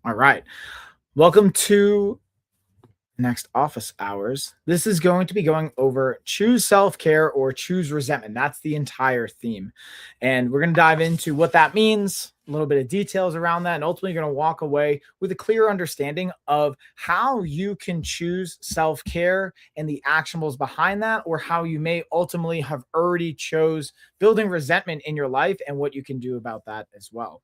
All right. Welcome to next office hours. This is going to be going over choose self-care or choose resentment. That's the entire theme. And we're going to dive into what that means, a little bit of details around that, and ultimately you're going to walk away with a clear understanding of how you can choose self-care and the actionables behind that, or how you may ultimately have already chose building resentment in your life and what you can do about that as well.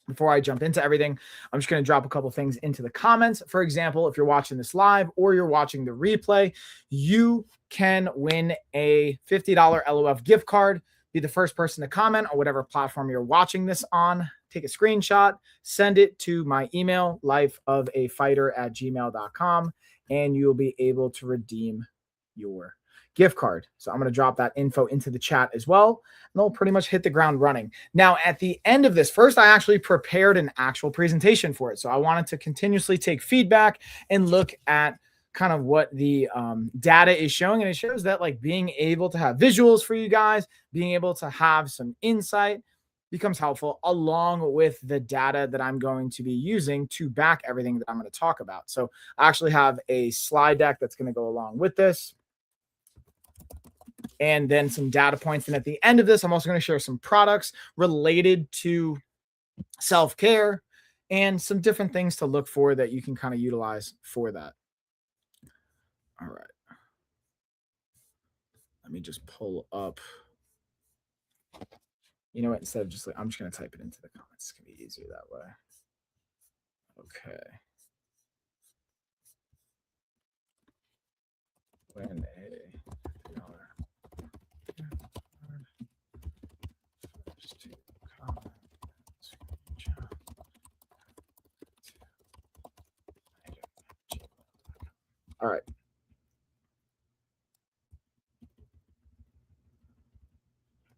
Before I jump into everything, I'm just going to drop a couple things into the comments. For example, if you're watching this live or you're watching the replay, you can win a $50 LOF gift card. Be the first person to comment on whatever platform you're watching this on. Take a screenshot, send it to my email, lifeofafighter@gmail.com, and you'll be able to redeem your gift card. So I'm going to drop that info into the chat as well, and they'll pretty much hit the ground running. Now, at the end of this, first, I actually prepared an actual presentation for it. So I wanted to continuously take feedback and look at kind of what the data is showing. And it shows that like being able to have visuals for you guys, being able to have some insight becomes helpful, along with the data that I'm going to be using to back everything that I'm going to talk about. So I actually have a slide deck that's going to go along with this, and then some data points. And at the end of this, I'm also going to share some products related to self-care and some different things to look for that you can kind of utilize for that. All right. Let me just pull up. You know what? Instead of just like, I'm just going to type it into the comments. It's going to be easier that way. Okay. When all right.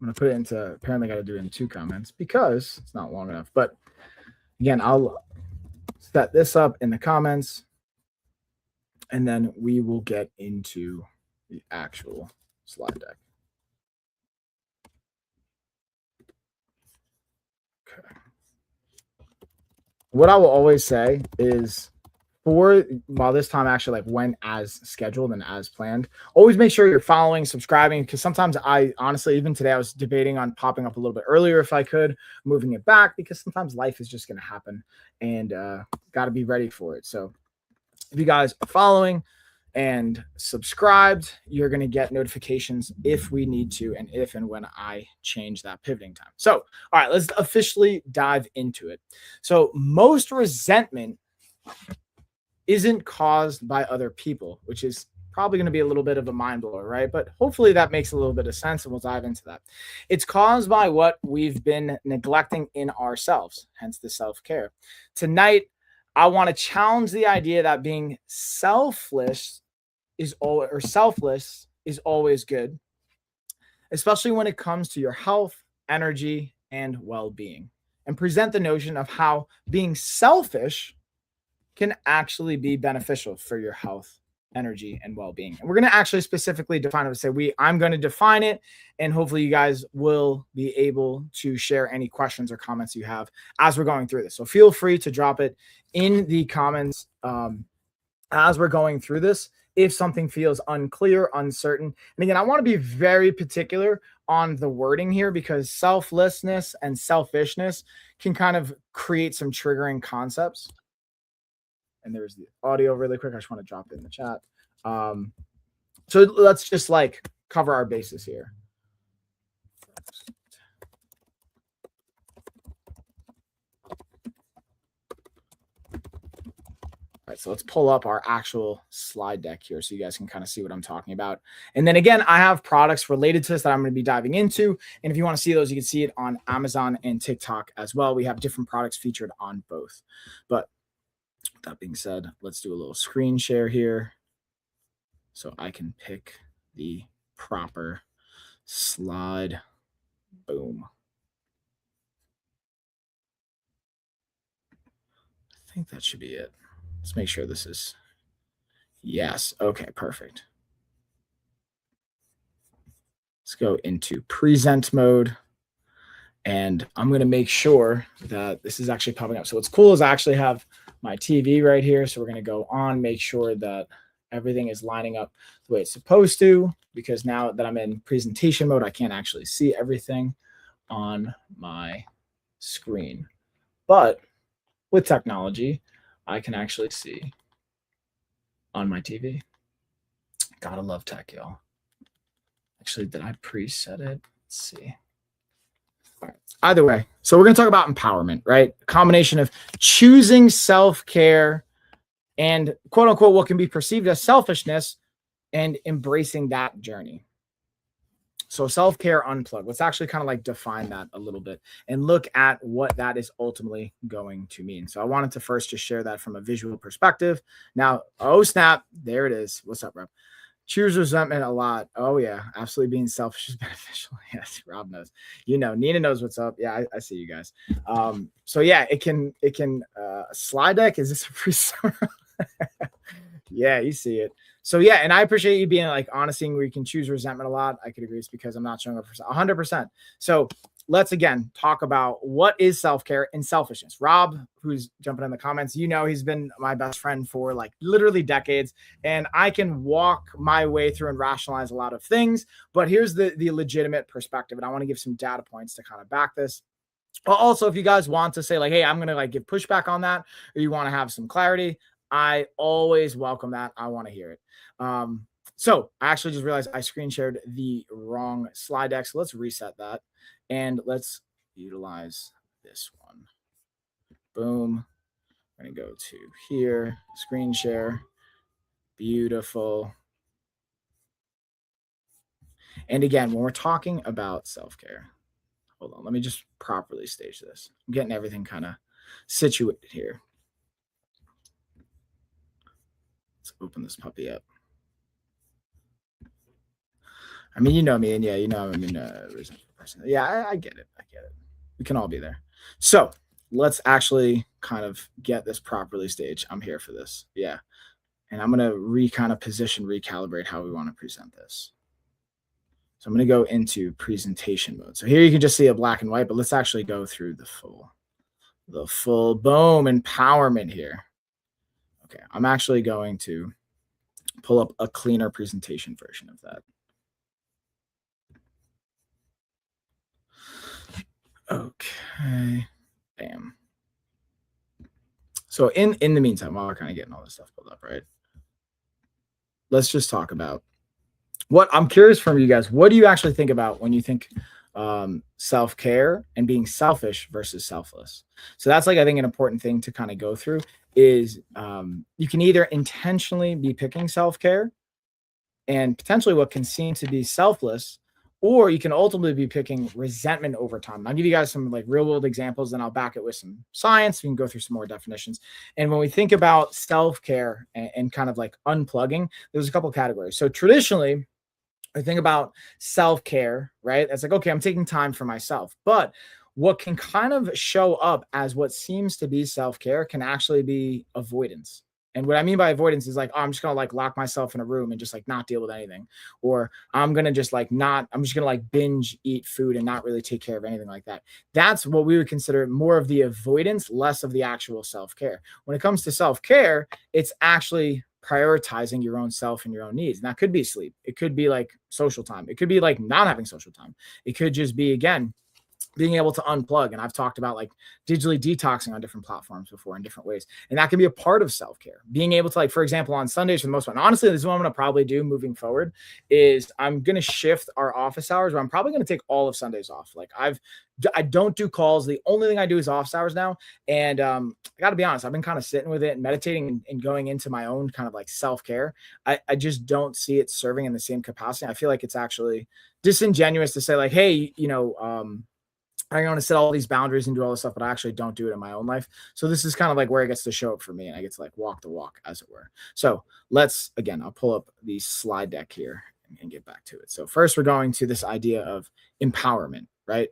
I'm going to put it into, apparently I got to do it in 2 comments because it's not long enough. But again, I'll set this up in the comments, and then we will get into the actual slide deck. Okay. What I will always say is, while this time actually like went as scheduled and as planned, always make sure you're following, subscribing, because sometimes I honestly, even today, I was debating on popping up a little bit earlier if I could, moving it back, because sometimes life is just going to happen, and got to be ready for it. So if you guys are following and subscribed, you're going to get notifications if we need to, and if and when I change that pivoting time. So, all right, let's officially dive into it. So most resentment isn't caused by other people, which is probably going to be a little bit of a mind blower, right? But hopefully that makes a little bit of sense, and we'll dive into that. It's caused by what we've been neglecting in ourselves, hence the self-care. Tonight, I want to challenge the idea that being selfless is always good, especially when it comes to your health, energy, and well-being, and present the notion of how being selfish can actually be beneficial for your health, energy, and well-being. And we're going to actually specifically define it. I'm going to define it, and hopefully you guys will be able to share any questions or comments you have as we're going through this. So feel free to drop it in the comments as we're going through this if something feels unclear, uncertain. And again, I want to be very particular on the wording here, because selflessness and selfishness can kind of create some triggering concepts. And there's the audio really quick. I just want to drop it in the chat. So let's just like cover our bases here. All right, so let's pull up our actual slide deck here so you guys can kind of see what I'm talking about. And then again, I have products related to this that I'm going to be diving into. And if you want to see those, you can see it on Amazon and TikTok as well. We have different products featured on both. But that being said, let's do a little screen share here so I can pick the proper slide. Boom. I think that should be it. Let's make sure this is yes. Okay, perfect. Let's go into present mode. And I'm going to make sure that this is actually popping up. So what's cool is I actually have my TV right here. So we're going to go on, make sure that everything is lining up the way it's supposed to, because now that I'm in presentation mode, I can't actually see everything on my screen. But with technology, I can actually see on my TV. Gotta love tech, y'all. Actually, did I preset it? Let's see. All right. Either way, so we're going to talk about empowerment, right? A combination of choosing self-care and quote unquote what can be perceived as selfishness and embracing that journey. So self-care unplugged. Let's actually kind of like define that a little bit and look at what that is ultimately going to mean. So I wanted to first just share that from a visual perspective. Now, oh snap, there it is. What's up, Rob? Choose resentment a lot. Oh yeah, absolutely. Being selfish is beneficial. Yes, Rob knows. You know, Nina knows what's up. Yeah, I see you guys. So yeah, it can slide deck. Is this a free summer? Yeah, you see it. So yeah, and I appreciate you being like honest, where you can choose resentment a lot. I could agree. It's because I'm not showing up for 100%. So let's again talk about what is self-care and selfishness. Rob, who's jumping in the comments, you know, he's been my best friend for like literally decades, and I can walk my way through and rationalize a lot of things. But here's the legitimate perspective, and I want to give some data points to kind of back this. Also, if you guys want to say like, hey, I'm going to like give pushback on that, or you want to have some clarity, I always welcome that. I want to hear it. So I actually just realized I screen shared the wrong slide deck. So let's reset that and let's utilize this one. Boom. I'm going to go to here, screen share. Beautiful. And again, when we're talking about self-care, hold on, let me just properly stage this. I'm getting everything kind of situated here. Let's open this puppy up. I mean, you know me, and yeah, you know, I mean, person. Yeah, I get it. I get it. We can all be there. So let's actually kind of get this properly staged. I'm here for this. Yeah. And I'm going to kind of position, recalibrate how we want to present this. So I'm going to go into presentation mode. So here you can just see a black and white, but let's actually go through the full boom empowerment here. Okay. I'm actually going to pull up a cleaner presentation version of that. Okay. Bam. So in the meantime, while we're kind of getting all this stuff pulled up, right? Let's just talk about what I'm curious from you guys. What do you actually think about when you think self-care and being selfish versus selfless? So that's like, I think an important thing to kind of go through is you can either intentionally be picking self-care and potentially what can seem to be selfless, or you can ultimately be picking resentment over time. I'll give you guys some like real world examples, then I'll back it with some science. We can go through some more definitions. And when we think about self-care and kind of like unplugging, there's a couple of categories. So traditionally, I think about self-care, right? It's like, okay, I'm taking time for myself. But what can kind of show up as what seems to be self-care can actually be avoidance. And what I mean by avoidance is like, oh, I'm just going to like lock myself in a room and just like not deal with anything. Or I'm going to just like I'm just going to like binge eat food and not really take care of anything like that. That's what we would consider more of the avoidance, less of the actual self-care. When it comes to self-care, it's actually prioritizing your own self and your own needs. And that could be sleep. It could be like social time. It could be like not having social time. It could just be, again, being able to unplug. And I've talked about like digitally detoxing on different platforms before in different ways. And that can be a part of self-care. Being able to, like, for example, on Sundays for the most part, and honestly, this is what I'm going to probably do moving forward is I'm going to shift our office hours where I'm probably going to take all of Sundays off. Like I don't do calls. The only thing I do is office hours now. And I got to be honest, I've been kind of sitting with it and meditating and going into my own kind of like self-care. I just don't see it serving in the same capacity. I feel like it's actually disingenuous to say like, hey, you know, I want to set all these boundaries and do all this stuff, but I actually don't do it in my own life. So this is kind of like where it gets to show up for me, and I get to like walk the walk, as it were. So I'll pull up the slide deck here and get back to it. So first we're going to this idea of empowerment, right?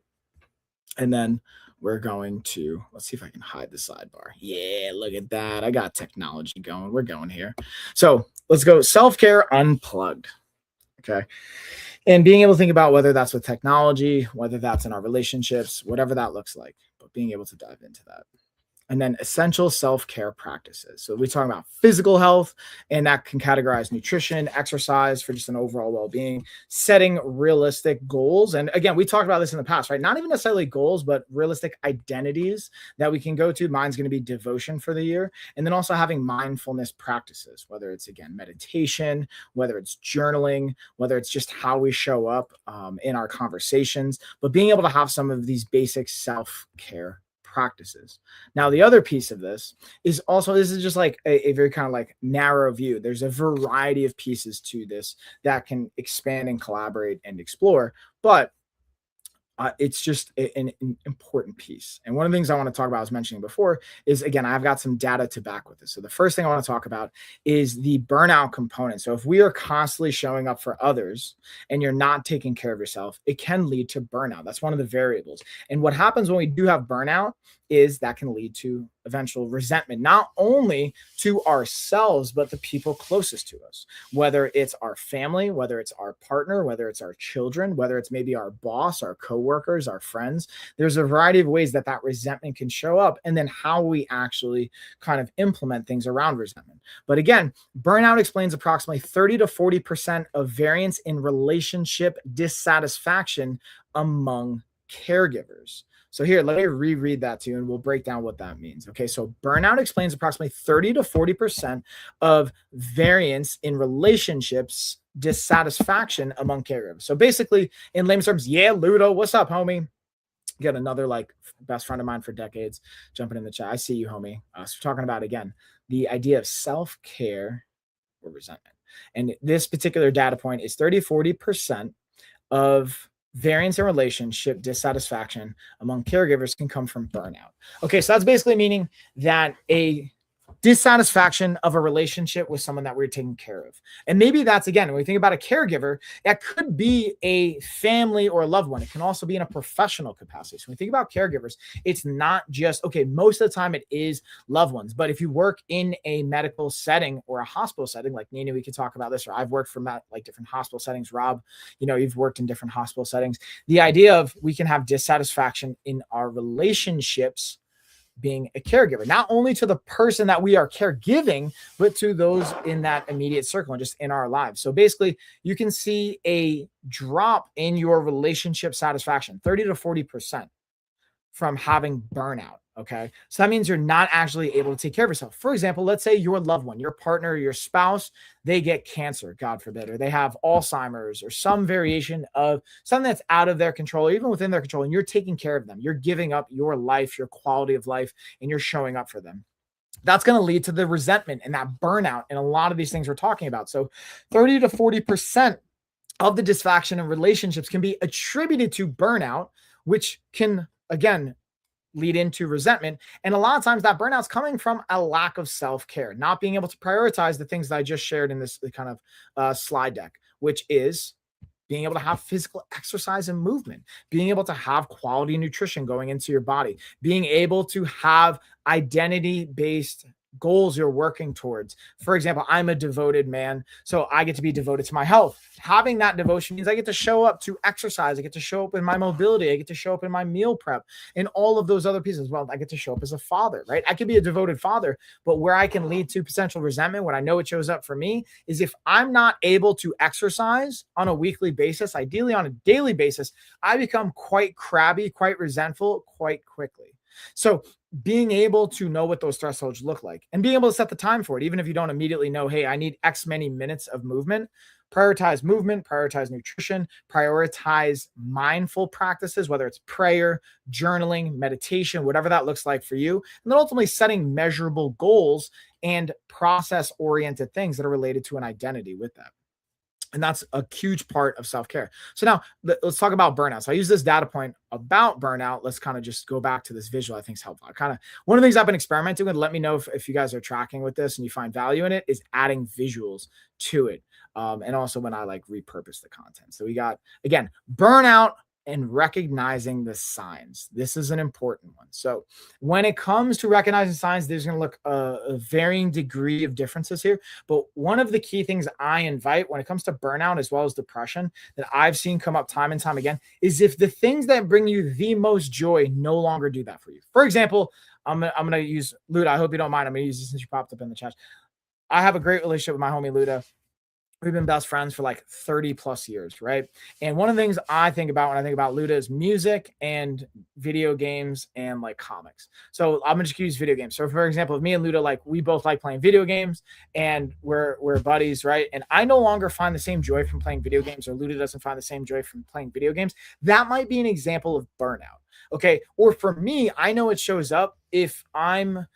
And then we're going to, let's see if I can hide the sidebar. Yeah, look at that. I got technology going. We're going here. So let's go self-care unplugged. Okay. And being able to think about whether that's with technology, whether that's in our relationships, whatever that looks like, but being able to dive into that. And then essential self-care practices. So we're talking about physical health, and that can categorize nutrition, exercise for just an overall well-being, setting realistic goals. And again, we talked about this in the past, right? Not even necessarily goals, but realistic identities that we can go to. Mine's going to be devotion for the year. And then also having mindfulness practices, whether it's, again, meditation, whether it's journaling, whether it's just how we show up in our conversations, but being able to have some of these basic self-care practices. Now, the other piece of this is also, this is just like a very kind of like narrow view. There's a variety of pieces to this that can expand and collaborate and explore, but it's just an important piece. And one of the things I want to talk about, I was mentioning before, is, again, I've got some data to back with this. So the first thing I want to talk about is the burnout component. So if we are constantly showing up for others and you're not taking care of yourself, it can lead to burnout. That's one of the variables. And what happens when we do have burnout is that can lead to eventual resentment, not only to ourselves, but the people closest to us, whether it's our family, whether it's our partner, whether it's our children, whether it's maybe our boss, our coworkers, our friends. There's a variety of ways that that resentment can show up, and then how we actually kind of implement things around resentment. But again, burnout explains approximately 30 to 40% of variance in relationship dissatisfaction among caregivers. So here, let me reread that to you and we'll break down what that means. Okay, so burnout explains approximately 30 to 40% of variance in relationships dissatisfaction among caregivers. So basically, in layman's terms, yeah, Ludo, what's up, homie? Get another like best friend of mine for decades jumping in the chat. I see you, homie. So we're talking about, again, the idea of self-care or resentment. And this particular data point is 30, 40% of variance in relationship dissatisfaction among caregivers can come from burnout. Okay, so that's basically meaning that a dissatisfaction of a relationship with someone that we're taking care of. And maybe that's, again, when we think about a caregiver, that could be a family or a loved one. It can also be in a professional capacity. So when we think about caregivers, it's not just, okay, most of the time it is loved ones. But if you work in a medical setting or a hospital setting, like Nina, we could talk about this, or I've worked for like different hospital settings. Rob, you've worked in different hospital settings. The idea of we can have dissatisfaction in our relationships being a caregiver, not only to the person that we are caregiving, but to those in that immediate circle and just in our lives. So basically, you can see a drop in your relationship satisfaction, 30 to 40% from having burnout. Okay. So that means you're not actually able to take care of yourself. For example, let's say your loved one, your partner, your spouse, they get cancer, God forbid, or they have Alzheimer's or some variation of something that's out of their control, or even within their control, and you're taking care of them. You're giving up your life, your quality of life, and you're showing up for them. That's going to lead to the resentment and that burnout and a lot of these things we're talking about. So 30 to 40% of the dysfunction in relationships can be attributed to burnout, which can, again, lead into resentment. And a lot of times that burnout's coming from a lack of self-care, not being able to prioritize the things that I just shared in this kind of slide deck, which is being able to have physical exercise and movement, being able to have quality nutrition going into your body, being able to have identity-based goals you're working towards. For example, I'm a devoted man, so I get to be devoted to my health. Having that devotion means I get to show up to exercise. I get to show up in my mobility. I get to show up in my meal prep and all of those other pieces. Well, I get to show up as a father, right? I could be a devoted father, but where I can lead to potential resentment, when I know it shows up for me, is if I'm not able to exercise on a weekly basis, ideally on a daily basis, I become quite crabby, quite resentful quite quickly. So being able to know what those thresholds look like and being able to set the time for it, even if you don't immediately know, hey, I need X many minutes of movement, prioritize movement, prioritize nutrition, prioritize mindful practices, whether it's prayer, journaling, meditation, whatever that looks like for you. And then ultimately setting measurable goals and process-oriented things that are related to an identity with that. And that's a huge part of self-care. So now let's talk about burnout. So I use this data point about burnout. Let's kind of just go back to this visual. I think is helpful. One of the things I've been experimenting with, let me know if you guys are tracking with this and you find value in it, is adding visuals to it. And also when I like repurpose the content. So we got, again, burnout and recognizing the signs. This is an important one. So when it comes to recognizing signs, there's going to look a varying degree of differences here. But one of the key things I invite when it comes to burnout as well as depression that I've seen come up time and time again is if the things that bring you the most joy no longer do that for you. For example, I'm gonna use Luda. I hope you don't mind. I'm gonna use this since you popped up in the chat. I have a great relationship with my homie Luda. We've been best friends for like 30 plus years, right? And one of the things I think about when I think about Luda is music and video games and like comics. So I'm gonna just use video games. So for example, if me and Luda, like we both like playing video games and we're buddies, right? And I no longer find the same joy from playing video games, or Luda doesn't find the same joy from playing video games. That might be an example of burnout. Okay. Or for me, I know it shows up if I'm,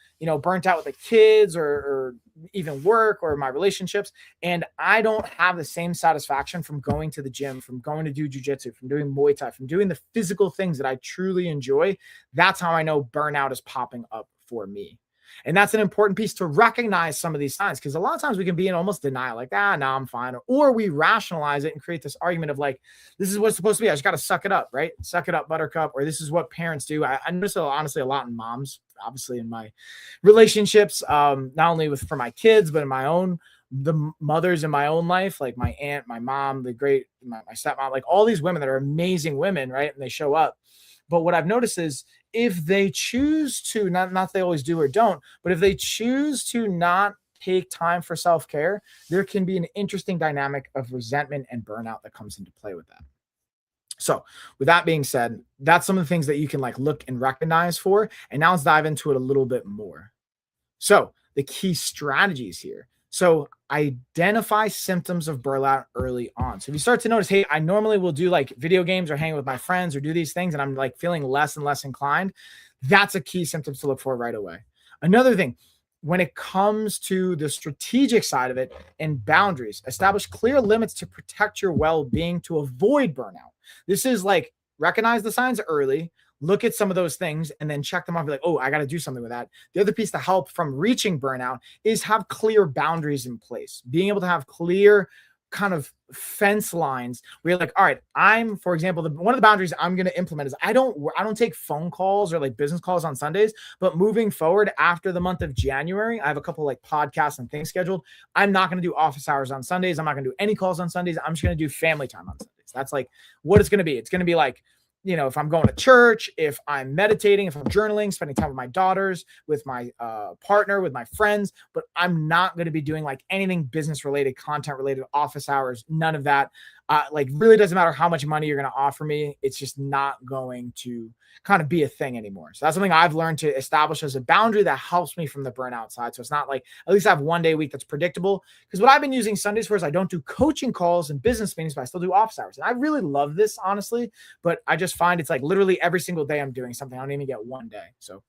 burnt out with the kids or even work or my relationships, and I don't have the same satisfaction from going to the gym, from going to do jujitsu, from doing Muay Thai, from doing the physical things that I truly enjoy. That's how I know burnout is popping up for me. And that's an important piece to recognize some of these signs, because a lot of times we can be in almost denial, like, no, I'm fine. Or we rationalize it and create this argument of like, this is what's supposed to be. I just got to suck it up, right? Suck it up, buttercup. Or this is what parents do. I notice honestly a lot in moms, obviously in my relationships, not only for my kids, but in my own, the mothers in my own life, like my aunt, my mom, my stepmom, like all these women that are amazing women, right? And they show up. But what I've noticed is if they choose to, not they always do or don't, but if they choose to not take time for self-care, there can be an interesting dynamic of resentment and burnout that comes into play with that. So with that being said, that's some of the things that you can like look and recognize for. And now let's dive into it a little bit more. So the key strategies here. So identify symptoms of burnout early on. So if you start to notice, hey, I normally will do like video games or hang with my friends or do these things, and I'm like feeling less and less inclined, that's a key symptom to look for right away. Another thing, when it comes to the strategic side of it and boundaries, establish clear limits to protect your well-being to avoid burnout. This is like recognize the signs early, look at some of those things, and then check them off. Be like, oh, I got to do something with that. The other piece to help from reaching burnout is have clear boundaries in place. Being able to have clear kind of fence lines where you're like, all right, for example, one of the boundaries I'm going to implement is I don't take phone calls or like business calls on Sundays, but moving forward after the month of January, I have a couple like podcasts and things scheduled. I'm not going to do office hours on Sundays. I'm not going to do any calls on Sundays. I'm just going to do family time on Sundays. That's like what it's going to be. It's going to be like, if I'm going to church, if I'm meditating, if I'm journaling, spending time with my daughters, with my partner, with my friends, but I'm not going to be doing like anything business related, content related, office hours, none of that. Like really doesn't matter how much money you're going to offer me. It's just not going to kind of be a thing anymore. So that's something I've learned to establish as a boundary that helps me from the burnout side. So it's not like, at least I have one day a week that's predictable, because what I've been using Sundays for is I don't do coaching calls and business meetings, but I still do office hours. And I really love this, honestly, but I just find it's like literally every single day I'm doing something. I don't even get one day. So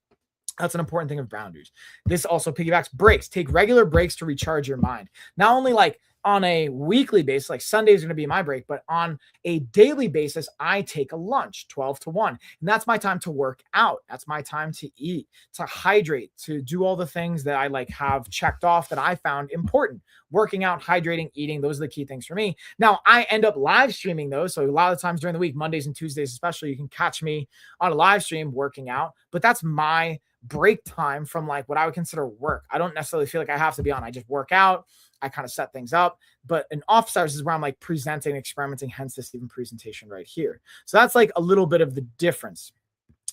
that's an important thing of boundaries. This also piggybacks breaks. Take regular breaks to recharge your mind. Not only like on a weekly basis, like Sunday is going to be my break, but on a daily basis, I take a lunch 12 to 1. And that's my time to work out. That's my time to eat, to hydrate, to do all the things that I like have checked off that I found important. Working out, hydrating, eating, those are the key things for me. Now, I end up live streaming those. So a lot of times during the week, Mondays and Tuesdays especially, you can catch me on a live stream working out. But that's my break time from like what I would consider work. I don't necessarily feel like I have to be on. I just work out. I kind of set things up, but in office hours is where I'm like presenting, experimenting, hence this even presentation right here. So that's like a little bit of the difference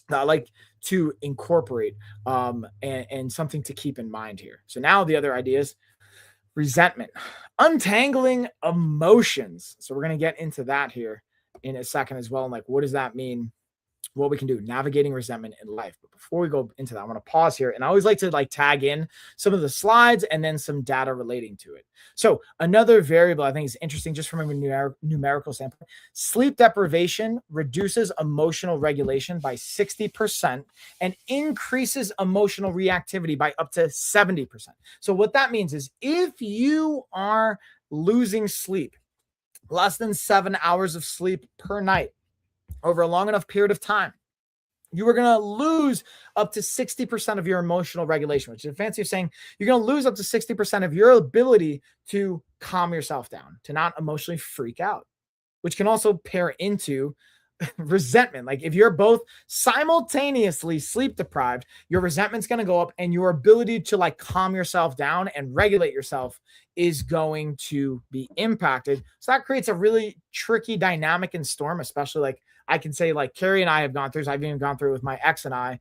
that I like to incorporate and something to keep in mind here. So now the other idea is resentment, untangling emotions. So we're going to get into that here in a second as well. And like, what does that mean? What we can do, navigating resentment in life. But before we go into that, I want to pause here. And I always like to like tag in some of the slides and then some data relating to it. So another variable I think is interesting just from a numerical standpoint, sleep deprivation reduces emotional regulation by 60% and increases emotional reactivity by up to 70%. So what that means is if you are losing sleep, less than 7 hours of sleep per night, over a long enough period of time, you are going to lose up to 60% of your emotional regulation, which is a fancy way of saying you're going to lose up to 60% of your ability to calm yourself down, to not emotionally freak out, which can also pair into resentment. Like if you're both simultaneously sleep deprived, your resentment's going to go up and your ability to like calm yourself down and regulate yourself is going to be impacted. So that creates a really tricky dynamic and storm, especially like I can say like Carrie and I have gone through, so I've even gone through with my ex and I,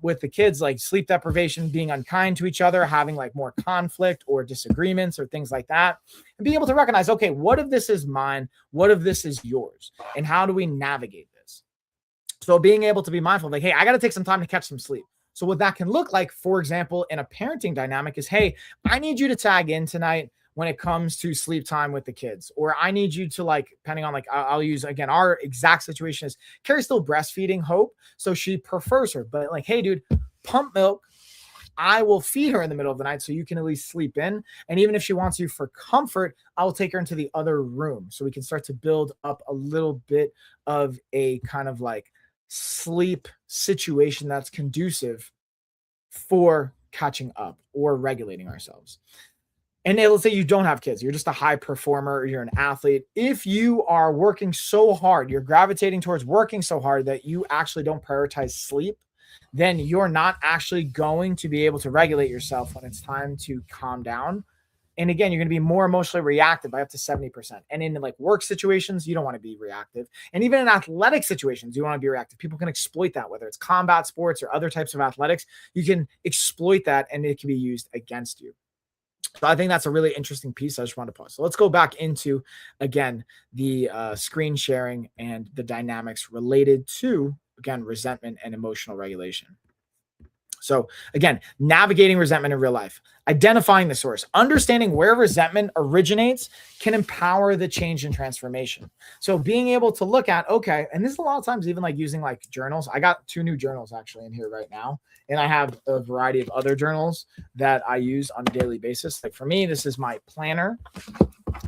with the kids, like sleep deprivation, being unkind to each other, having like more conflict or disagreements or things like that, and being able to recognize, okay, what if this is mine? What if this is yours? And how do we navigate this? So being able to be mindful of like, hey, I got to take some time to catch some sleep. So what that can look like, for example, in a parenting dynamic is, hey, I need you to tag in tonight when it comes to sleep time with the kids, or I need you to like, depending on like, I'll use again, our exact situation is Carrie's still breastfeeding Hope. So she prefers her, but like, hey dude, pump milk. I will feed her in the middle of the night so you can at least sleep in. And even if she wants you for comfort, I'll take her into the other room so we can start to build up a little bit of a kind of like sleep situation that's conducive for catching up or regulating ourselves. And let's say you don't have kids, you're just a high performer, or you're an athlete. If you are working so hard, you're gravitating towards working so hard that you actually don't prioritize sleep, then you're not actually going to be able to regulate yourself when it's time to calm down. And again, you're going to be more emotionally reactive by up to 70%. And in like work situations, you don't want to be reactive. And even in athletic situations, you want to be reactive. People can exploit that, whether it's combat sports or other types of athletics. You can exploit that and it can be used against you. So I think that's a really interesting piece. I just want to pause. So let's go back into, again, the screen sharing and the dynamics related to, again, resentment and emotional regulation. So again, navigating resentment in real life, identifying the source, understanding where resentment originates can empower the change and transformation. So being able to look at, okay, and this is a lot of times even like using like journals. I got 2 new journals actually in here right now. And I have a variety of other journals that I use on a daily basis. Like for me, this is my planner.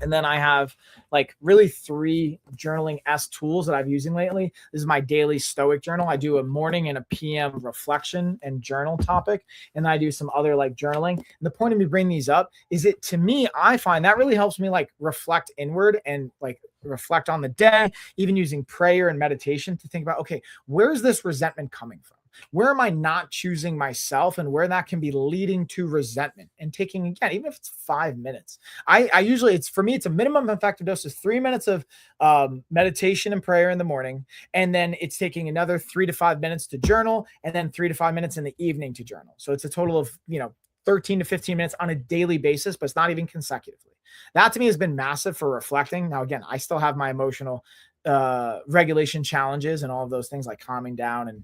And then I have like really 3 journaling tools that I've using lately. This is my daily stoic journal. I do a morning and a PM reflection and journal topic. And I do some other like journaling. And the point of me bringing these up is it, to me, I find that really helps me like reflect inward and like reflect on the day, even using prayer and meditation to think about, okay, where's this resentment coming from? Where am I not choosing myself, and where that can be leading to resentment, and taking, again, even if it's 5 minutes, I usually, it's for me, it's a minimum effective dose is 3 minutes of meditation and prayer in the morning. And then it's taking another 3 to 5 minutes to journal, and then 3 to 5 minutes in the evening to journal. So it's a total of, 13 to 15 minutes on a daily basis, but it's not even consecutively. That to me has been massive for reflecting. Now, again, I still have my emotional regulation challenges and all of those things, like calming down and,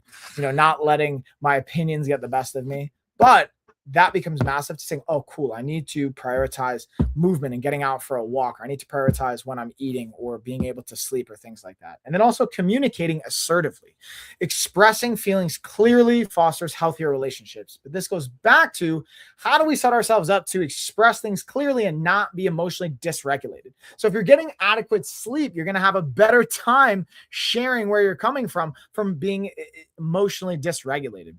not letting my opinions get the best of me. But that becomes massive to saying, oh, cool, I need to prioritize movement and getting out for a walk. Or I need to prioritize when I'm eating or being able to sleep or things like that. And then also communicating assertively. Expressing feelings clearly fosters healthier relationships. But this goes back to, how do we set ourselves up to express things clearly and not be emotionally dysregulated? So if you're getting adequate sleep, you're going to have a better time sharing where you're coming from being emotionally dysregulated.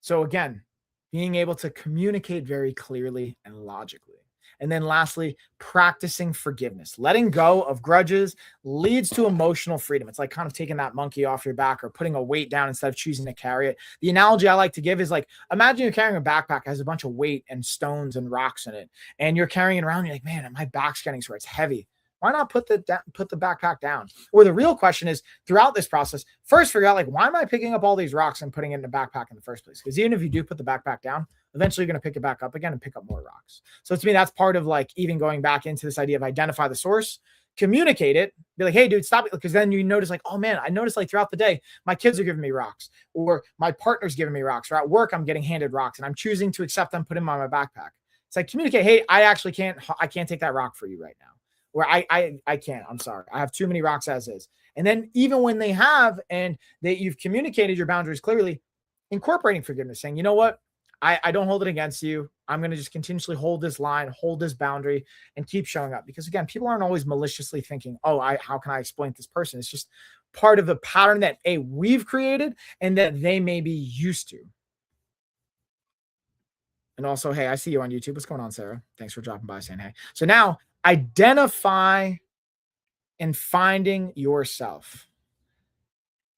So again, being able to communicate very clearly and logically. And then lastly, practicing forgiveness. Letting go of grudges leads to emotional freedom. It's like kind of taking that monkey off your back or putting a weight down instead of choosing to carry it. The analogy I like to give is like, imagine you're carrying a backpack that has a bunch of weight and stones and rocks in it, and you're carrying it around. You're like, man, my back's getting sore. It's heavy. Why not put the backpack down? Or the real question is, throughout this process, first figure out, like, why am I picking up all these rocks and putting it in the backpack in the first place? Because even if you do put the backpack down, eventually you're going to pick it back up again and pick up more rocks. So to me, that's part of like even going back into this idea of identify the source, communicate it, be like, hey dude, stop it. Because then you notice like, oh man, I noticed like throughout the day, my kids are giving me rocks, or my partner's giving me rocks, or at work, I'm getting handed rocks and I'm choosing to accept them, put them on my backpack. It's like, communicate, hey, I can't take that rock for you right now. Where I can't, I'm sorry. I have too many rocks as is. And then even when they have, and that you've communicated your boundaries clearly, incorporating forgiveness, saying, you know what? I don't hold it against you. I'm going to just continuously hold this line, hold this boundary, and keep showing up. Because again, people aren't always maliciously thinking, oh, how can I exploit this person? It's just part of the pattern that we've created and that they may be used to. And also, hey, I see you on YouTube. What's going on, Sarah? Thanks for dropping by, saying hey. So now, identify and finding yourself.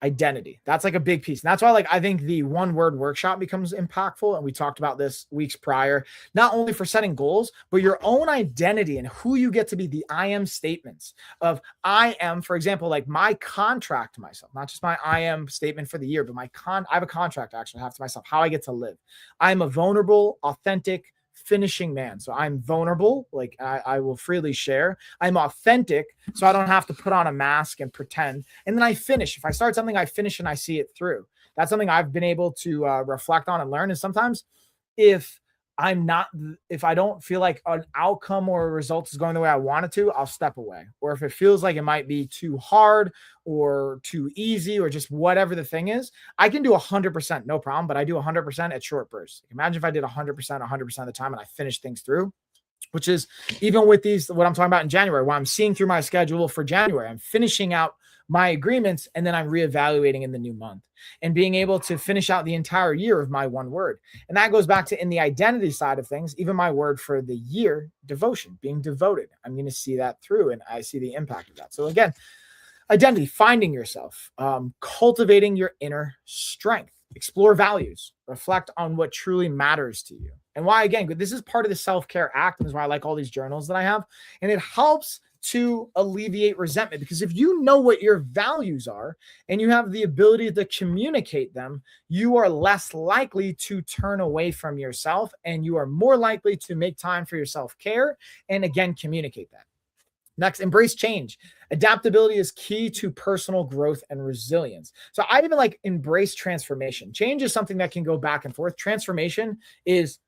identity. That's like a big piece. And that's why, like, I think the one word workshop becomes impactful. And we talked about this weeks prior, not only for setting goals, but your own identity and who you get to be, the I am statements of I am, for example, like my contract to myself, not just my I am statement for the year, but I have a contract actually I have to myself, how I get to live. I'm a vulnerable, authentic, finishing man. So I'm vulnerable, like I will freely share. I'm authentic, so I don't have to put on a mask and pretend. And then I finish. If I start something, I finish and I see it through. That's something I've been able to reflect on and learn. And sometimes if if I don't feel like an outcome or a result is going the way I want it to, I'll step away. Or if it feels like it might be too hard or too easy or just whatever the thing is, I can do 100%, no problem, but I do 100% at short bursts. Imagine if I did 100% of the time and I finished things through, which is even with these, what I'm talking about in January, while I'm seeing through my schedule for January, I'm finishing out my agreements and then I'm reevaluating in the new month and being able to finish out the entire year of my one word. And that goes back to in the identity side of things, even my word for the year, devotion, being devoted. I'm going to see that through and I see the impact of that. So again, identity, finding yourself, cultivating your inner strength, explore values, reflect on what truly matters to you. And why, again, this is part of the self-care act. And this is why I like all these journals that I have. And it helps to alleviate resentment, because if you know what your values are and you have the ability to communicate them, you are less likely to turn away from yourself and you are more likely to make time for your self-care and again, communicate that. Next, embrace change. Adaptability is key to personal growth and resilience. So I even like embrace transformation. Change is something that can go back and forth. Transformation is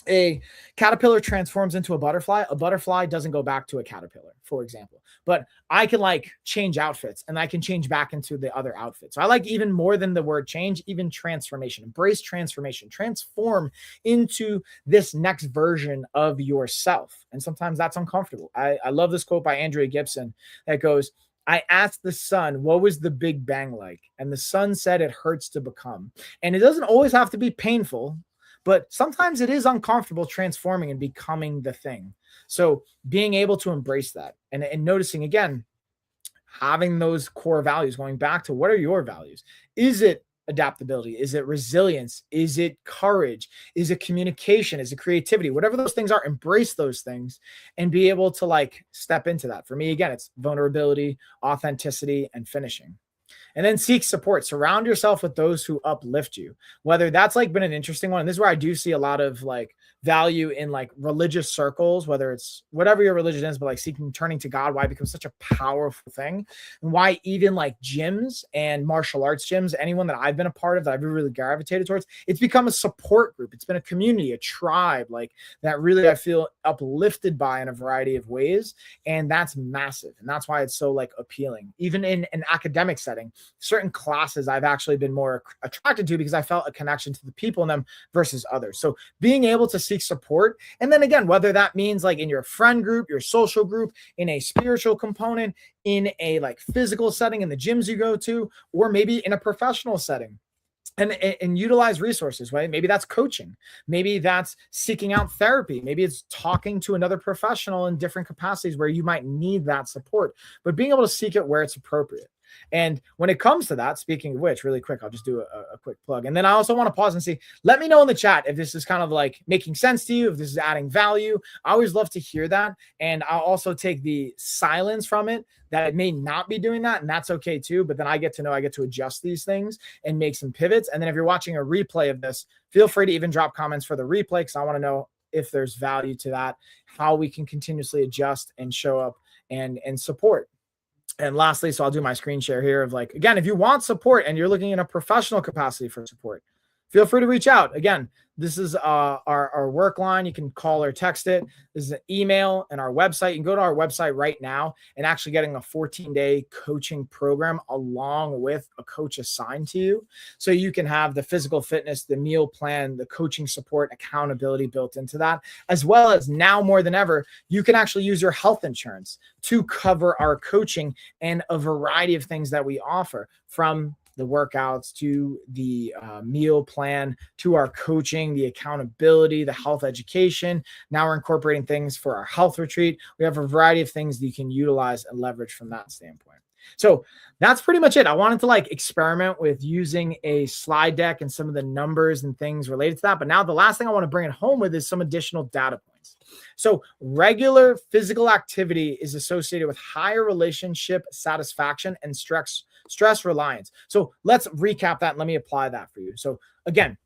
a caterpillar transforms into a butterfly. A butterfly doesn't go back to a caterpillar, for example. But I can like change outfits and I can change back into the other outfit. So I like even more than the word change, even transformation. Embrace transformation. Transform into this next version of yourself. And sometimes that's uncomfortable. I love this quote by Andrea Gibson that goes, I asked the sun, what was the Big Bang like? And the sun said, it hurts to become. And it doesn't always have to be painful, but sometimes it is uncomfortable transforming and becoming the thing. So being able to embrace that and noticing, again, having those core values, going back to what are your values? Is it adaptability? Is it resilience? Is it courage? Is it communication? Is it creativity? Whatever those things are, embrace those things and be able to like step into that. For me, again, it's vulnerability, authenticity, and finishing. And then seek support. Surround yourself with those who uplift you. Whether that's like been an interesting one. And this is where I do see a lot of like value in like religious circles, whether it's whatever your religion is, but like turning to God, why it becomes such a powerful thing. And why even like gyms and martial arts gyms, anyone that I've been a part of that I've really gravitated towards, it's become a support group. It's been a community, a tribe, like that really I feel uplifted by in a variety of ways. And that's massive. And that's why it's so like appealing. Even in an academic setting, certain classes I've actually been more attracted to because I felt a connection to the people in them versus others. So being able to seek support. And then again, whether that means like in your friend group, your social group, in a spiritual component, in a like physical setting, in the gyms you go to, or maybe in a professional setting. And utilize resources, right? Maybe that's coaching. Maybe that's seeking out therapy. Maybe it's talking to another professional in different capacities where you might need that support, but being able to seek it where it's appropriate. And when it comes to that, speaking of which, really quick, I'll just do a quick plug. And then I also want to pause and see, let me know in the chat if this is kind of like making sense to you, if this is adding value. I always love to hear that. And I'll also take the silence from it that it may not be doing that. And that's okay too. But then I get to know, I get to adjust these things and make some pivots. And then if you're watching a replay of this, feel free to even drop comments for the replay, because I want to know if there's value to that, how we can continuously adjust and show up and support. And lastly, so I'll do my screen share here of like, again, if you want support and you're looking in a professional capacity for support, feel free to reach out. Again, this is our work line. You can call or text it. This is an email and our website. You can go to our website right now and actually getting a 14-day coaching program along with a coach assigned to you. So you can have the physical fitness, the meal plan, the coaching support, accountability built into that, as well as now more than ever, you can actually use your health insurance to cover our coaching and a variety of things that we offer, from the workouts to the meal plan to our coaching, the accountability, the health education. Now we're incorporating things for our health retreat. We have a variety of things that you can utilize and leverage from that standpoint. So that's pretty much it. I wanted to like experiment with using a slide deck and some of the numbers and things related to that. But now the last thing I want to bring it home with is some additional data points. So regular physical activity is associated with higher relationship satisfaction and stress reliance. So let's recap that and let me apply that for you. So again,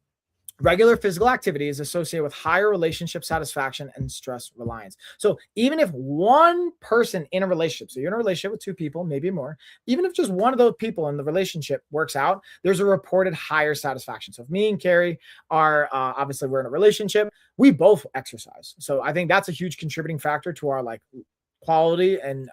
regular physical activity is associated with higher relationship satisfaction and stress reliance. So even if one person in a relationship, so you're in a relationship with two people, maybe more, even if just one of those people in the relationship works out, there's a reported higher satisfaction. So if me and Carrie are, obviously we're in a relationship, we both exercise. So I think that's a huge contributing factor to our like quality and,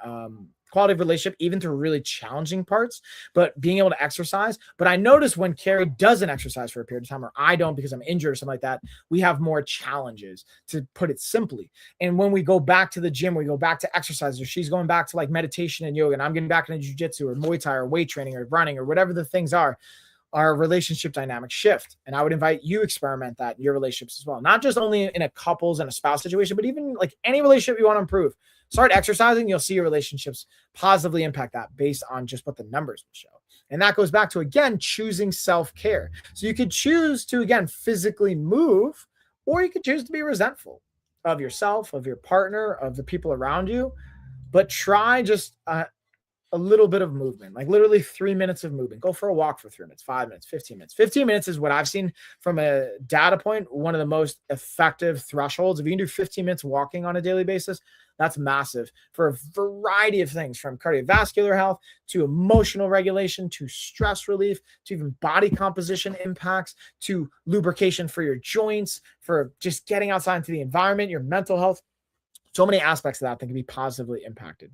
quality of relationship, even through really challenging parts, but being able to exercise. But I notice when Carrie doesn't exercise for a period of time, or I don't because I'm injured or something like that, we have more challenges, to put it simply. And when we go back to the gym, we go back to exercise, or she's going back to like meditation and yoga, and I'm getting back into jujitsu or Muay Thai or weight training or running or whatever the things are, our relationship dynamics shift. And I would invite you experiment that in your relationships as well. Not just only in a couples and a spouse situation, but even like any relationship you want to improve. Start exercising, you'll see your relationships positively impact that based on just what the numbers will show. And that goes back to, again, choosing self-care. So you could choose to, again, physically move, or you could choose to be resentful of yourself, of your partner, of the people around you. But try just a little bit of movement, like literally 3 minutes of movement. Go for a walk for 3 minutes, 5 minutes, 15 minutes. 15 minutes is what I've seen from a data point, one of the most effective thresholds. If you can do 15 minutes walking on a daily basis, that's massive for a variety of things, from cardiovascular health to emotional regulation to stress relief to even body composition impacts to lubrication for your joints, for just getting outside into the environment, your mental health. So many aspects of that can be positively impacted.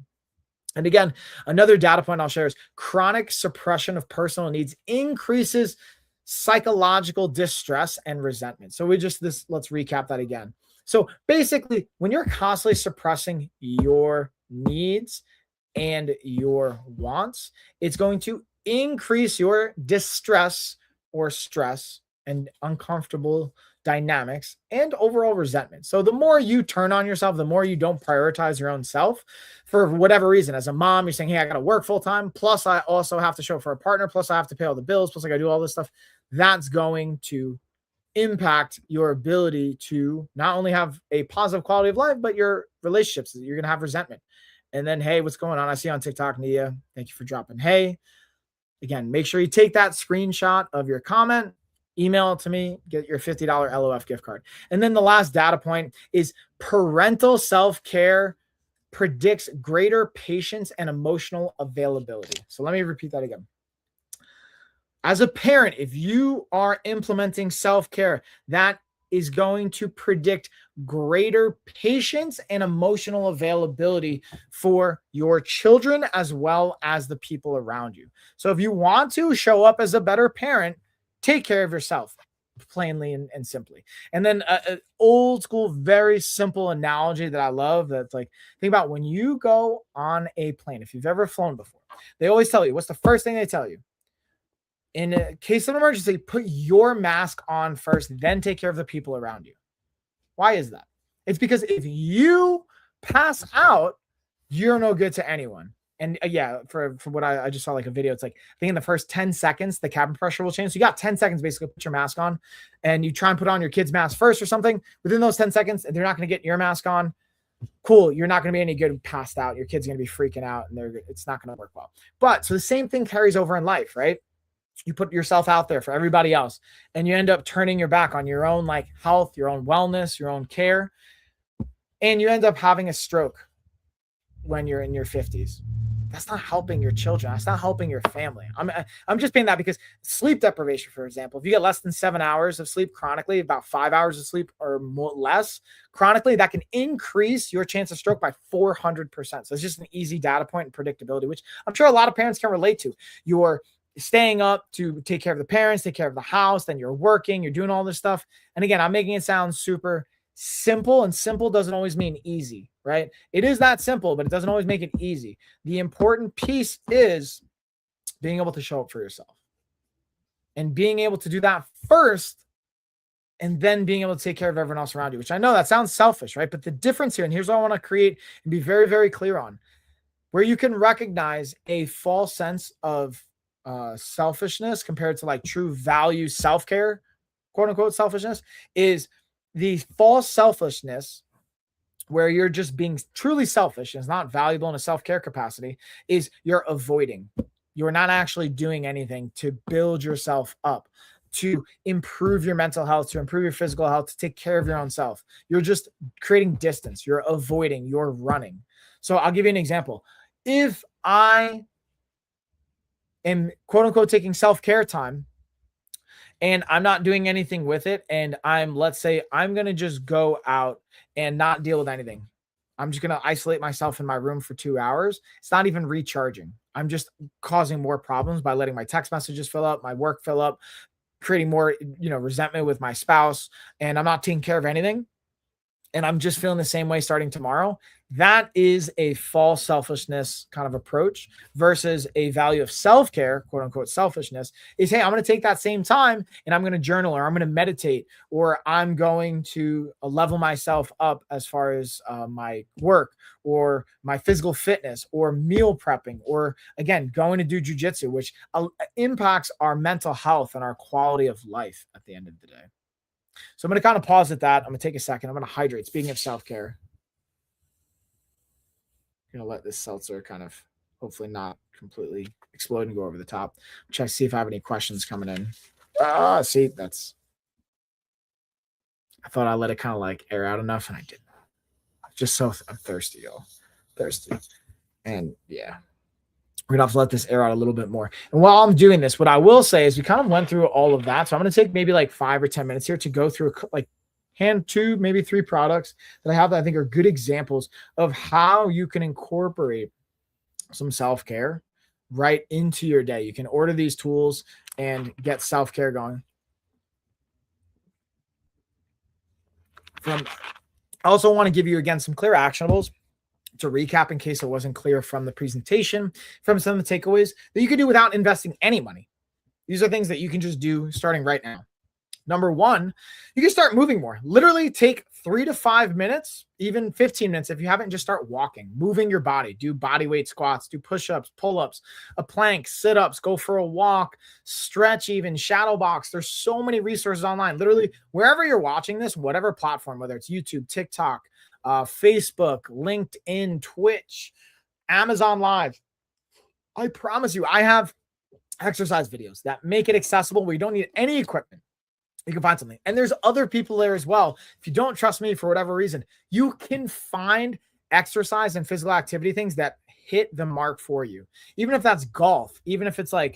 And again, another data point I'll share is chronic suppression of personal needs increases psychological distress and resentment. So let's recap that again. So basically, when you're constantly suppressing your needs and your wants, it's going to increase your distress or stress and uncomfortable dynamics and overall resentment. So the more you turn on yourself, the more you don't prioritize your own self for whatever reason. As a mom, you're saying, hey, I got to work full time. Plus I also have to show up for a partner. Plus I have to pay all the bills. Plus I got to do all this stuff. That's going to impact your ability to not only have a positive quality of life, but your relationships. You're going to have resentment. And then, hey, what's going on? I see on TikTok, Nia, thank you for dropping. Hey, again, make sure you take that screenshot of your comment, email it to me, get your $50 LOF gift card. And then the last data point is parental self-care predicts greater patience and emotional availability. So let me repeat that again. As a parent, if you are implementing self-care, that is going to predict greater patience and emotional availability for your children as well as the people around you. So if you want to show up as a better parent, take care of yourself, plainly and simply. And then an old school, very simple analogy that I love, that's like, think about when you go on a plane. If you've ever flown before, they always tell you, what's the first thing they tell you? In a case of an emergency, put your mask on first, then take care of the people around you. Why is that? It's because if you pass out, you're no good to anyone. And yeah, for what I just saw like a video, it's like, I think in the first 10 seconds, the cabin pressure will change. So you got 10 seconds basically to put your mask on, and you try and put on your kid's mask first or something. Within those 10 seconds, they're not going to get your mask on. Cool. You're not going to be any good passed out. Your kid's going to be freaking out, and it's not going to work well. But so the same thing carries over in life, right? You put yourself out there for everybody else, and you end up turning your back on your own like health, your own wellness, your own care. And you end up having a stroke when you're in your 50s. That's not helping your children. That's not helping your family. I'm just saying that because sleep deprivation, for example, if you get less than 7 hours of sleep chronically, about 5 hours of sleep or less chronically, that can increase your chance of stroke by 400%. So it's just an easy data point and predictability, which I'm sure a lot of parents can relate to. You're staying up to take care of the parents, take care of the house, then you're working, you're doing all this stuff. And again, I'm making it sound super simple, and simple doesn't always mean easy, right? It is that simple, but it doesn't always make it easy. The important piece is being able to show up for yourself and being able to do that first, and then being able to take care of everyone else around you, which I know that sounds selfish, right? But the difference here, and here's what I want to create and be very, very clear on. where you can recognize a false sense of selfishness compared to like true value self-care, quote unquote selfishness, is the false selfishness where you're just being truly selfish and it's not valuable in a self-care capacity, is you're avoiding. You're not actually doing anything to build yourself up, to improve your mental health, to improve your physical health, to take care of your own self. You're just creating distance. You're avoiding. You're running. So I'll give you an example. If I am quote unquote taking self-care time and I'm not doing anything with it, and let's say I'm going to just go out and not deal with anything. I'm just going to isolate myself in my room for 2 hours. It's not even recharging. I'm just causing more problems by letting my text messages fill up, my work fill up, creating more, resentment with my spouse, and I'm not taking care of anything. And I'm just feeling the same way starting tomorrow. That is a false selfishness kind of approach versus a value of self-care, quote unquote selfishness, is, hey, I'm going to take that same time and I'm going to journal, or I'm going to meditate, or I'm going to level myself up as far as my work or my physical fitness or meal prepping, or again, going to do jujitsu, which impacts our mental health and our quality of life at the end of the day. So I'm going to kind of pause at that. I'm going to take a second. I'm going to hydrate. Speaking of self-care, I'm going to let this seltzer kind of hopefully not completely explode and go over the top. Check, see if I have any questions coming in. See, I thought I let it kind of like air out enough, and I didn't. Just so I'm thirsty, y'all. Thirsty. And yeah, we're gonna have to let this air out a little bit more. And while I'm doing this, what I will say is we kind of went through all of that. So I'm going to take maybe like 5 or 10 minutes here to go through like hand 2, maybe 3 products that I have that I think are good examples of how you can incorporate some self-care right into your day. You can order these tools and get self-care going. I also want to give you again some clear actionables to recap in case it wasn't clear from the presentation, from some of the takeaways that you can do without investing any money. These are things that you can just do starting right now. Number 1, you can start moving more. Literally take 3 to 5 minutes, even 15 minutes if you haven't, just start walking, moving your body. Do body weight squats, do push-ups, pull-ups, a plank, sit-ups, go for a walk, stretch, even shadow box. There's so many resources online. Literally, wherever you're watching this, whatever platform, whether it's YouTube, TikTok, Facebook, LinkedIn, Twitch, Amazon Live, I promise you, I have exercise videos that make it accessible where you don't need any equipment. You can find something. And there's other people there as well. If you don't trust me for whatever reason, you can find exercise and physical activity things that hit the mark for you. Even if that's golf, even if it's like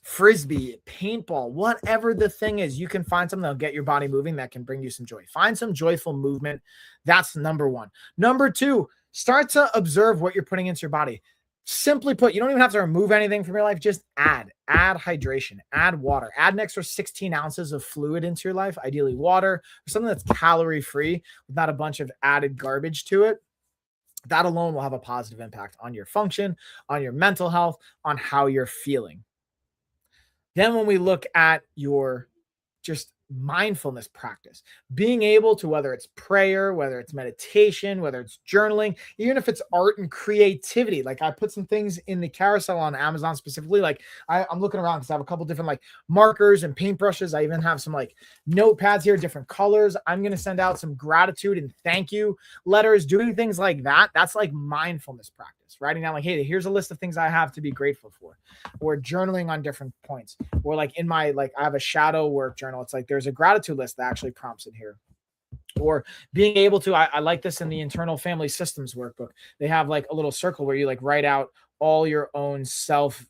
frisbee, paintball, whatever the thing is, you can find something that'll get your body moving that can bring you some joy. Find some joyful movement. That's number 1. Number 2, start to observe what you're putting into your body. Simply put, you don't even have to remove anything from your life. Just add hydration, add water, add an extra 16 ounces of fluid into your life, ideally water, or something that's calorie free with not a bunch of added garbage to it. That alone will have a positive impact on your function, on your mental health, on how you're feeling. Then when we look at your just mindfulness practice, being able to, whether it's prayer, whether it's meditation, whether it's journaling, even if it's art and creativity, like I put some things in the carousel on Amazon specifically, like I'm looking around because I have a couple different like markers and paintbrushes. I even have some like notepads here, different colors. I'm going to send out some gratitude and thank you letters, doing things like that. That's like mindfulness practice, writing down like, hey, here's a list of things I have to be grateful for, or journaling on different points, or like in my, like I have a shadow work journal. It's like, there's a gratitude list that actually prompts in here. Or being able to, I like this in the internal family systems workbook. They have like a little circle where you like write out all your own self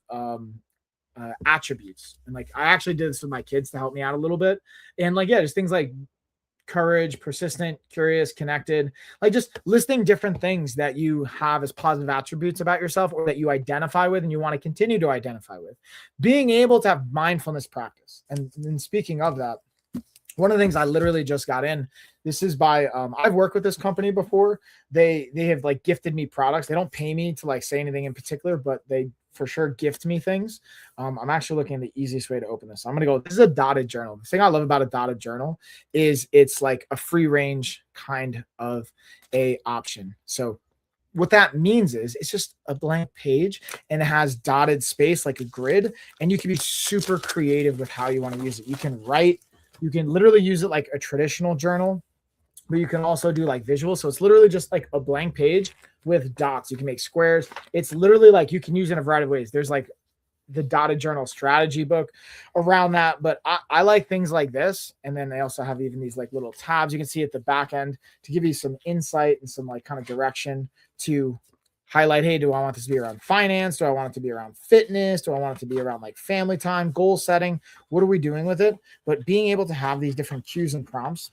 attributes. And like, I actually did this with my kids to help me out a little bit. And like, yeah, there's things like courage, persistent, curious, connected, like just listing different things that you have as positive attributes about yourself, or that you identify with and you want to continue to identify with. Being able to have mindfulness practice. And speaking of that, one of the things I literally just got in, this is by, I've worked with this company before. They have like gifted me products. They don't pay me to like say anything in particular, but they for sure gift me things. I'm actually looking at the easiest way to open this. I'm going to go, this is a dotted journal. The thing I love about a dotted journal is it's like a free range kind of a option. So what that means is it's just a blank page and it has dotted space like a grid, and you can be super creative with how you want to use it. You can write, you can literally use it like a traditional journal, but you can also do like visual. So it's literally just like a blank page with dots. You can make squares. It's literally like you can use it in a variety of ways. There's like the dotted journal strategy book around that, but I like things like this. And then they also have even these like little tabs you can see at the back end to give you some insight and some like kind of direction to highlight, hey, do I want this to be around finance? Do I want it to be around fitness? Do I want it to be around like family time, goal setting? What are we doing with it? But being able to have these different cues and prompts,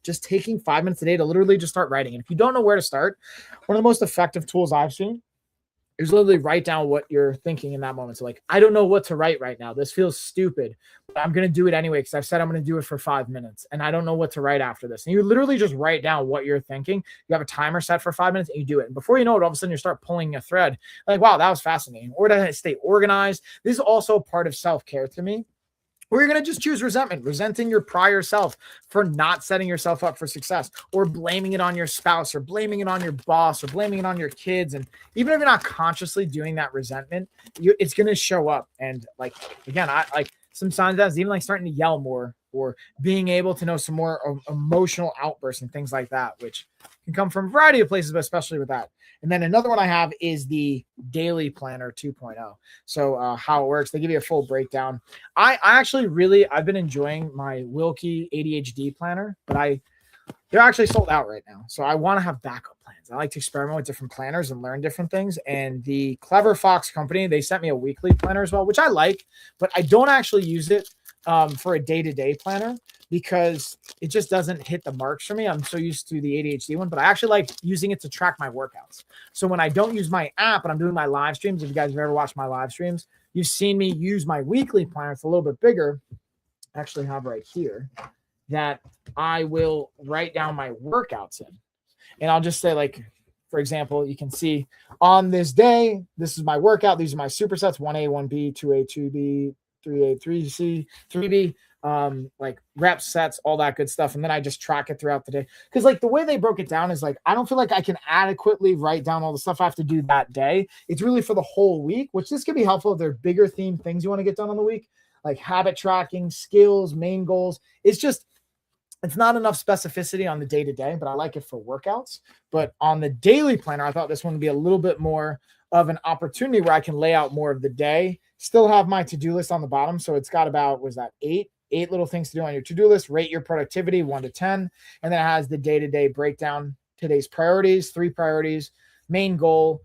just taking 5 minutes a day to literally just start writing. And if you don't know where to start, one of the most effective tools I've seen is literally write down what you're thinking in that moment. So like, I don't know what to write right now. This feels stupid, but I'm going to do it anyway because I've said I'm going to do it for 5 minutes and I don't know what to write after this. And you literally just write down what you're thinking. You have a timer set for 5 minutes and you do it. And before you know it, all of a sudden you start pulling a thread like, wow, that was fascinating. Or to stay organized. This is also part of self-care to me. Or you're going to just choose resentment, resenting your prior self for not setting yourself up for success, or blaming it on your spouse, or blaming it on your boss, or blaming it on your kids. And even if you're not consciously doing that resentment, it's going to show up. And like, again, I like some signs that is even like starting to yell more, or being able to know some more emotional outbursts and things like that, which can come from a variety of places, but especially with that. And then another one I have is the Daily Planner 2.0. So how it works, they give you a full breakdown. I actually I've been enjoying my Wilkie ADHD planner, but they're actually sold out right now. So I want to have backup plans. I like to experiment with different planners and learn different things. And the Clever Fox company, they sent me a weekly planner as well, which I like, but I don't actually use it for a day-to-day planner because it just doesn't hit the marks for me. I'm so used to the ADHD one, but I actually like using it to track my workouts. So when I don't use my app and I'm doing my live streams, if you guys have ever watched my live streams, you've seen me use my weekly planner. It's a little bit bigger. I actually have right here that I will write down my workouts in. And I'll just say, like, for example, you can see on this day, this is my workout. These are my supersets, 1A, 1B, 2A, 2B, 3A, 3C, 3B, like reps, sets, all that good stuff. And then I just track it throughout the day. Because like the way they broke it down is like, I don't feel like I can adequately write down all the stuff I have to do that day. It's really for the whole week, which this can be helpful if there are bigger theme things you want to get done on the week, like habit tracking, skills, main goals. It's not enough specificity on the day-to-day, but I like it for workouts. But on the daily planner, I thought this one would be a little bit more of an opportunity where I can lay out more of the day, still have my to-do list on the bottom. So it's got about, eight little things to do on your to-do list, rate your productivity 1 to 10. And then it has the day-to-day breakdown, today's priorities, 3 priorities, main goal.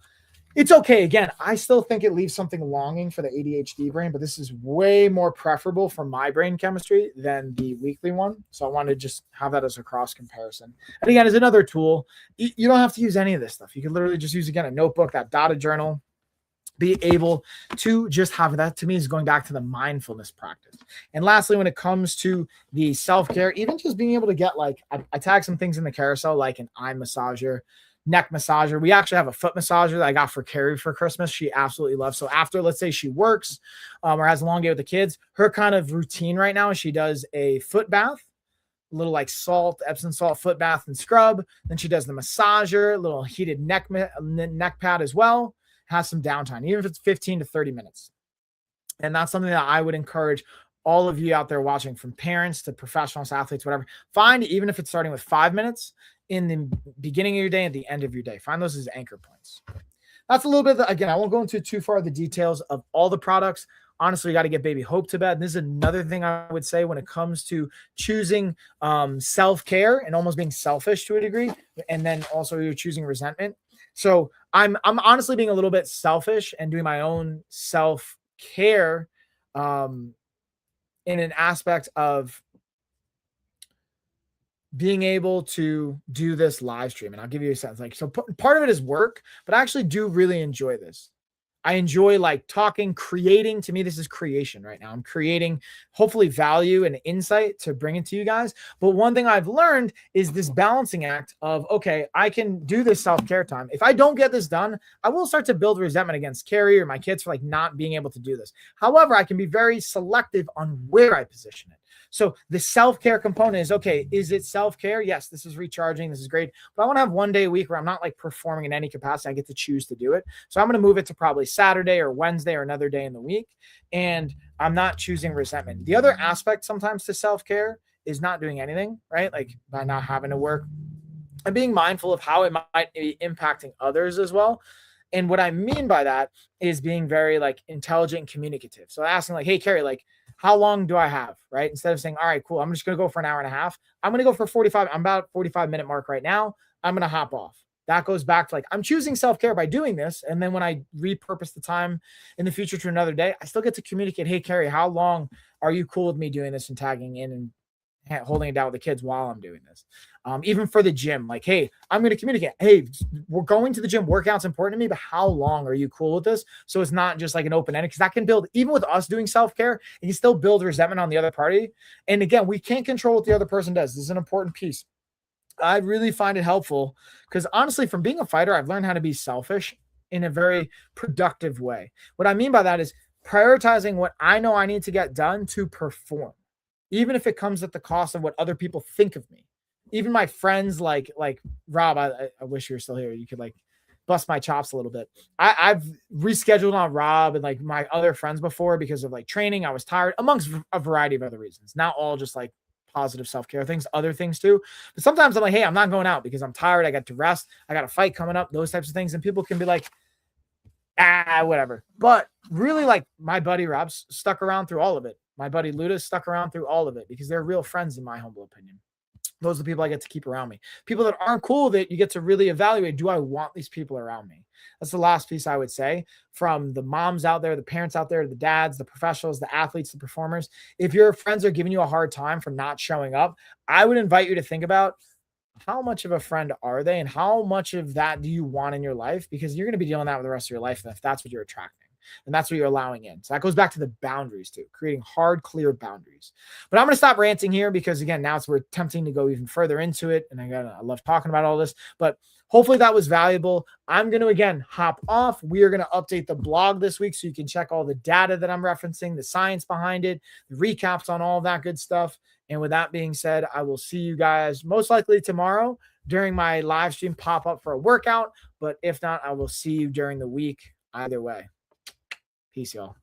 It's okay. Again, I still think it leaves something longing for the ADHD brain, but this is way more preferable for my brain chemistry than the weekly one. So I wanted to just have that as a cross comparison. And again, as another tool, you don't have to use any of this stuff. You can literally just use, again, a notebook, that dotted journal, be able to just have that. To me is going back to the mindfulness practice. And lastly, when it comes to the self-care, even just being able to get like, I tag some things in the carousel, like an eye massager, neck massager. We actually have a foot massager that I got for Carrie for Christmas. She absolutely loves. So after, let's say she works or has a long day with the kids, her kind of routine right now is she does a foot bath, a little like Epsom salt foot bath and scrub. Then she does the massager, a little heated neck pad as well. Has some downtime, even if it's 15 to 30 minutes. And that's something that I would encourage all of you out there watching, from parents to professionals, athletes, whatever. Find, even if it's starting with 5 minutes in the beginning of your day and the end of your day, find those as anchor points. That's a little bit, again, I won't go into too far the details of all the products. Honestly, you got to get baby Hope to bed. And this is another thing I would say when it comes to choosing self-care and almost being selfish to a degree. And then also you're choosing resentment. So I'm honestly being a little bit selfish and doing my own self-care in an aspect of being able to do this live stream. And I'll give you a sense. Like, so part of it is work, but I actually do really enjoy this. I enjoy like talking, creating. To me, this is creation right now. I'm creating hopefully value and insight to bring it to you guys. But one thing I've learned is this balancing act of, okay, I can do this self-care time. If I don't get this done, I will start to build resentment against Carrie or my kids for like not being able to do this. However, I can be very selective on where I position it. So the self-care component is, okay, is it self-care? Yes, this is recharging. This is great. But I want to have one day a week where I'm not like performing in any capacity. I get to choose to do it. So I'm going to move it to probably Saturday or Wednesday or another day in the week. And I'm not choosing resentment. The other aspect sometimes to self-care is not doing anything, right? Like by not having to work and being mindful of how it might be impacting others as well. And what I mean by that is being very like intelligent and communicative. So asking like, hey, Carrie, like, how long do I have? Right. Instead of saying, all right, cool, I'm just going to go for an hour and a half. I'm going to go for 45. I'm about 45-minute mark right now. I'm going to hop off. That goes back to like, I'm choosing self-care by doing this. And then when I repurpose the time in the future to another day, I still get to communicate, hey, Carrie, how long are you cool with me doing this and tagging in and holding it down with the kids while I'm doing this? Even for the gym, like, hey, I'm going to communicate. Hey, we're going to the gym. Workout's important to me, but how long are you cool with this? So it's not just like an open ended, because that can build, even with us doing self-care, it can still build resentment on the other party. And again, we can't control what the other person does. This is an important piece. I really find it helpful because honestly, from being a fighter, I've learned how to be selfish in a very productive way. What I mean by that is prioritizing what I know I need to get done to perform, even if it comes at the cost of what other people think of me. Even my friends like Rob, I wish you were still here. You could like bust my chops a little bit. I've rescheduled on Rob and like my other friends before because of like training. I was tired, amongst a variety of other reasons. Not all just like positive self-care things, other things too. But sometimes I'm like, hey, I'm not going out because I'm tired. I got to rest. I got a fight coming up, those types of things. And people can be like, whatever. But really, like my buddy Rob stuck around through all of it. My buddy Luda stuck around through all of it because they're real friends in my humble opinion. Those are the people I get to keep around me. People that aren't cool, that you get to really evaluate, do I want these people around me? That's the last piece I would say, from the moms out there, the parents out there, the dads, the professionals, the athletes, the performers. If your friends are giving you a hard time for not showing up, I would invite you to think about how much of a friend are they and how much of that do you want in your life? Because you're going to be dealing with that with the rest of your life if that's what you're attracting. And that's what you're allowing in. So that goes back to the boundaries too, creating hard, clear boundaries. But I'm going to stop ranting here because again, now we're attempting to go even further into it. And I love talking about all this, but hopefully that was valuable. I'm going to, again, hop off. We are going to update the blog this week so you can check all the data that I'm referencing, the science behind it, the recaps on all that good stuff. And with that being said, I will see you guys most likely tomorrow during my live stream pop up for a workout. But if not, I will see you during the week either way. Peace, y'all.